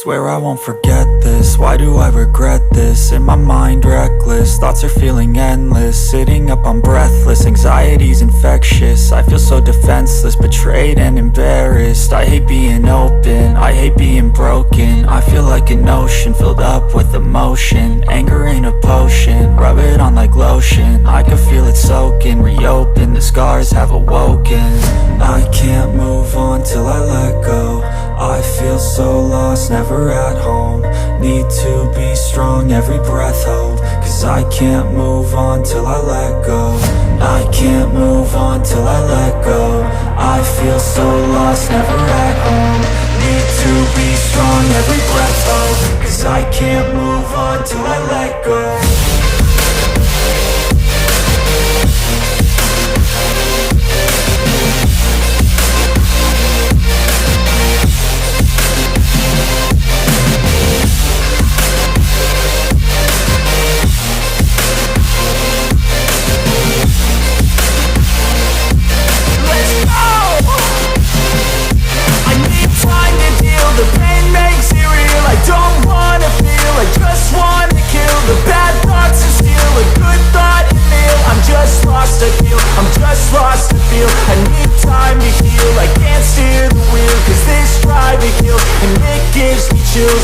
Swear I won't forget this, why do I regret this? In my mind reckless, thoughts are feeling endless. Sitting up I'm breathless, anxiety's infectious. I feel so defenseless, betrayed and embarrassed. I hate being open, I hate being broken. I feel like an ocean filled up with emotion. Anger ain't a potion, rub it on like lotion. I can feel it soaking, reopen, the scars have awoken. I can't move on till I let go. I feel so lost, never at home. Need to be strong, every breath hold. Cause I can't move on till I let go. I can't move on till I let go. I feel so lost, never at home. Need to be strong, every breath hold. Cause I can't move on till I let go.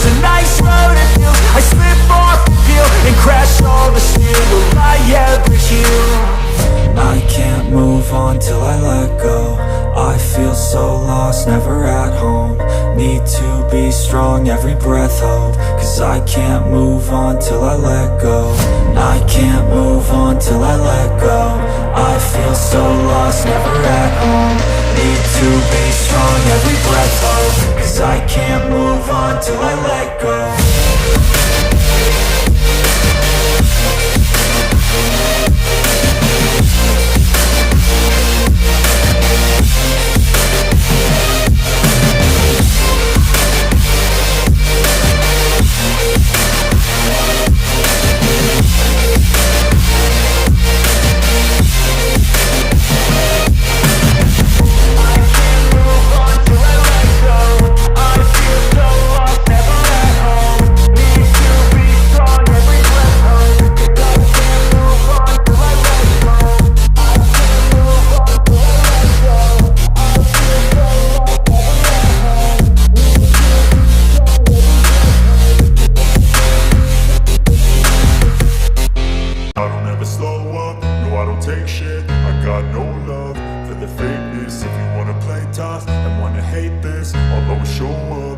A nice road it feels. I slip off the peel and crash all the steel. Will I ever heal? I can't move on till I let go. I feel so lost, never at home. Need to be strong, every breath hold. Cause I can't move on till I let go. I can't move on till I let go. I feel so lost, never at home. Need to be strong, every breath hold. Cause I can't move on till I let go. Take shit, I got no love for the fakeness. If you wanna play tough and wanna hate this, I'll always show up.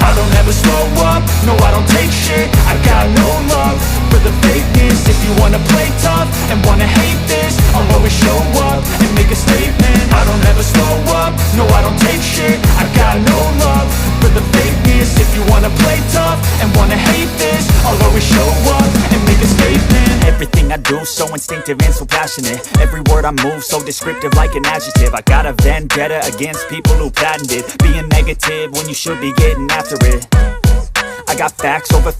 I don't ever slow up, no I don't take shit. I got no love for the fakeness. If you wanna play tough and wanna hate this, I'll always show up and make a statement. I don't ever slow up, no I don't take shit. I got no love for the fakeness. If you wanna play tough and wanna hate this, I'll always show up and make a statement. Everything I do so instinctive and so passionate. Every word I move so descriptive like an adjective. I got a vendetta against people who patented being negative when you should be getting after it. I got facts over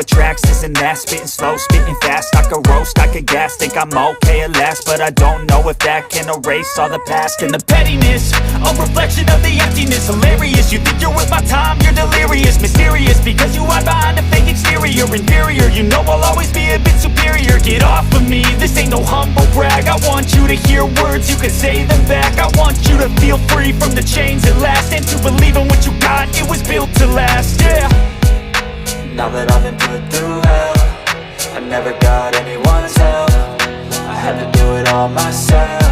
tracks, this and that. Spitting slow, spitting fast. I could roast, I could gas. Think I'm okay at last, but I don't know if that can erase all the past. And the pettiness, a reflection of the emptiness. Hilarious, you think you're worth my time, you're delirious. Mysterious, because you hide behind a fake exterior. Inferior, you know I'll always be a bit superior. Get off of me, this ain't no humble brag. I want you to hear words, you can say them back. I want you to feel free from the chains at last, and to believe in what you got, it was built to last, yeah. Now that I've been put through hell, I never got anyone's help. I had to do it all myself.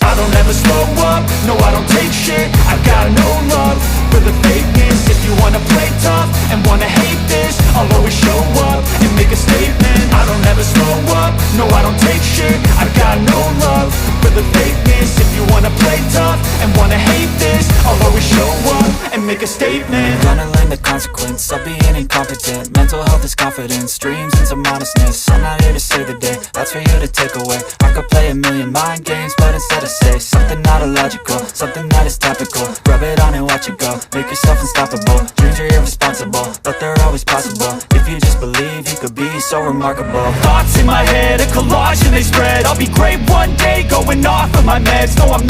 I don't ever slow up, no I don't take shit. I got no love for the fakeness. If you wanna play tough and wanna hate this, I'll always show up and make a statement. I don't ever slow up, no I don't take shit. I got no love for the fakeness. If you wanna play tough and wanna hate this, I'll always show up and make a statement. Gonna learn the consequence of being incompetent. Mental health is confidence, dreams and some honestness. I'm not here to save the day, that's for you to take away. I could play a million mind games, but instead I say something not illogical, something that is topical. Rub it on and watch it go, make yourself unstoppable. Dreams are irresponsible, but they're always possible. If you just believe, you could be so remarkable. Thoughts in my head, a collage and they spread. I'll be great one day, going off of my meds. No, I'm